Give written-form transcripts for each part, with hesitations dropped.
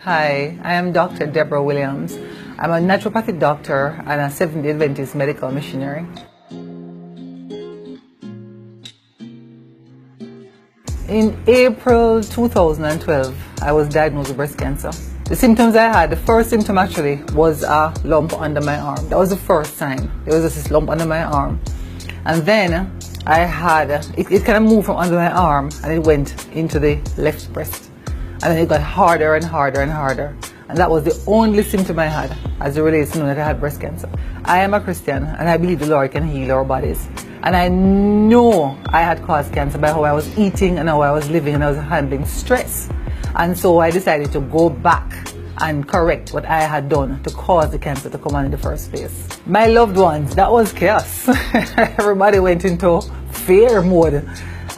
Hi, I am Dr. Deborah Williams. I'm a naturopathic doctor and a Seventh-day Adventist medical missionary. In April 2012, I was diagnosed with breast cancer. The symptoms I had, the first symptom actually was a lump under my arm. That was the first sign. There was just this lump under my arm. And then I had, it kind of moved from under my arm and it went into the left breast. And then it got harder and harder and harder. And that was the only symptom I had as it relates to knowing that I had breast cancer. I am a Christian and I believe the Lord can heal our bodies. And I know I had caused cancer by how I was eating and how I was living and I was handling stress. And so I decided to go back and correct what I had done to cause the cancer to come on in the first place. My loved ones, that was chaos. Everybody went into fear mode.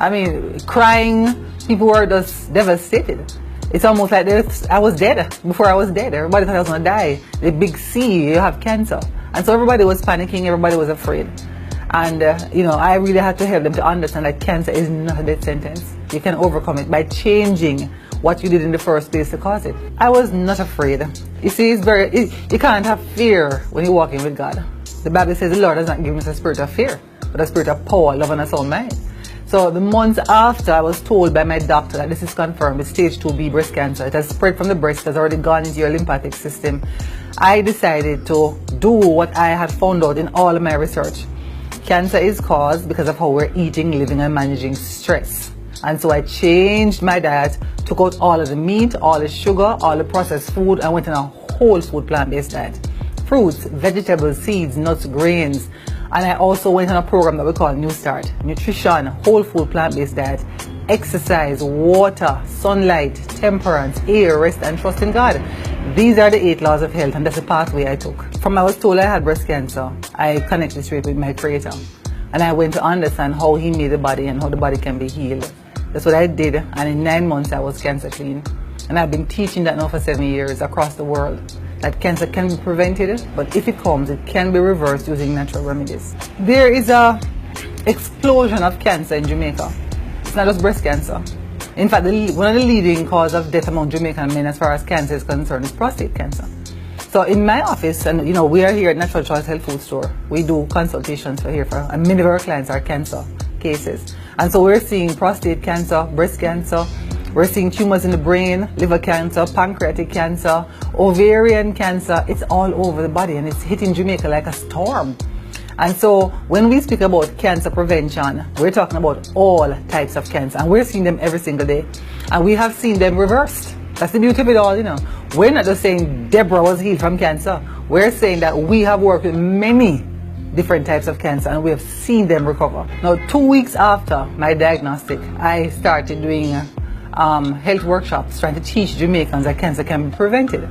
I mean, crying, people were just devastated. It's almost like I was dead before I was dead. Everybody thought I was going to die. The big C, you have cancer. And so everybody was panicking, everybody was afraid. And, I really had to help them to understand that cancer is not a death sentence. You can overcome it by changing what you did in the first place to cause it. I was not afraid. You see, you can't have fear when you're walking with God. The Bible says the Lord has not given us a spirit of fear, but a spirit of power, love, and a sound mind. So the months after I was told by my doctor that this is confirmed with stage 2B breast cancer, it has spread from the breast, it has already gone into your lymphatic system, I decided to do what I had found out in all of my research. Cancer is caused because of how we're eating, living, and managing stress. And so I changed my diet, took out all of the meat, all the sugar, all the processed food, and went on a whole food plant-based diet. Fruits, vegetables, seeds, nuts, grains. And I also went on a program that we call New Start. Nutrition, whole food, plant-based diet, exercise, water, sunlight, temperance, air, rest, and trust in God. These are the 8 laws of health, and that's the pathway I took. From I was told I had breast cancer, I connected straight with my Creator. And I went to understand how He made the body and how the body can be healed. That's what I did, and in 9 months I was cancer clean. And I've been teaching that now for 7 years across the world. That cancer can be prevented, but if it comes, it can be reversed using natural remedies. There is an explosion of cancer in Jamaica. It's not just breast cancer. In fact, one of the leading causes of death among Jamaican men as far as cancer is concerned is prostate cancer. So in my office, and we are here at Natural Choice Health Food Store, we do consultations and many of our clients are cancer cases. And so we're seeing prostate cancer, breast cancer, we're seeing tumors in the brain, liver cancer, pancreatic cancer, ovarian cancer. It's all over the body and it's hitting Jamaica like a storm. And so when we speak about cancer prevention, we're talking about all types of cancer and we're seeing them every single day. And we have seen them reversed. That's the beauty of it all, We're not just saying Deborah was healed from cancer. We're saying that we have worked with many different types of cancer and we have seen them recover. Now, 2 weeks after my diagnostic, I started doing health workshops trying to teach Jamaicans that cancer can be prevented.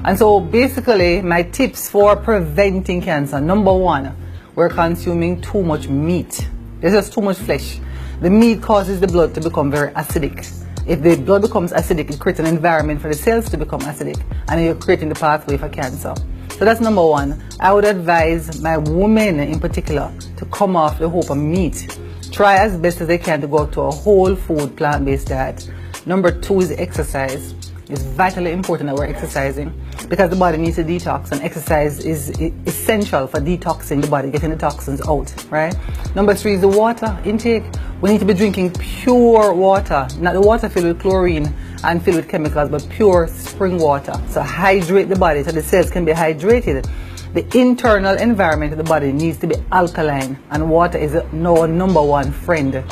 And so basically my tips for preventing cancer: number 1, we're consuming too much meat. There's just too much flesh. The meat causes the blood to become very acidic. If the blood becomes acidic, it creates an environment for the cells to become acidic and you're creating the pathway for cancer. So that's number 1. I would advise my women in particular to come off the hope of meat. Try as best as they can to go to a whole food plant-based diet. Number 2 is exercise. It's vitally important that we're exercising because the body needs to detox, and exercise is essential for detoxing the body, getting the toxins out, right? Number 3 is the water intake. We need to be drinking pure water, not the water filled with chlorine and filled with chemicals, but pure spring water. So hydrate the body so the cells can be hydrated. The internal environment of the body needs to be alkaline, and water is our number 1 friend.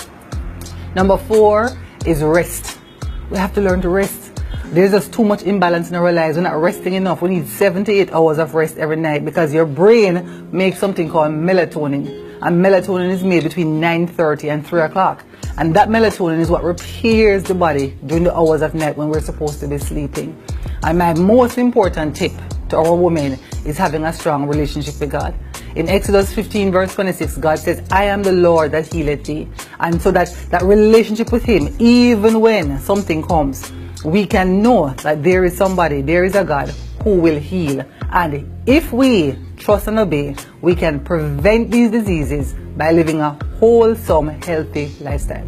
Number 4 is rest. We have to learn to rest. There's just too much imbalance in our lives. We're not resting enough. We need 7 to 8 hours of rest every night because your brain makes something called melatonin. And melatonin is made between 9:30 and 3 o'clock. And that melatonin is what repairs the body during the hours of night when we're supposed to be sleeping. And my most important tip to our women is having a strong relationship with God. In Exodus 15 verse 26, God says, I am the Lord that healeth thee. And so that relationship with Him, even when something comes, we can know that there is somebody, there is a God who will heal. And if we trust and obey, we can prevent these diseases by living a wholesome, healthy lifestyle.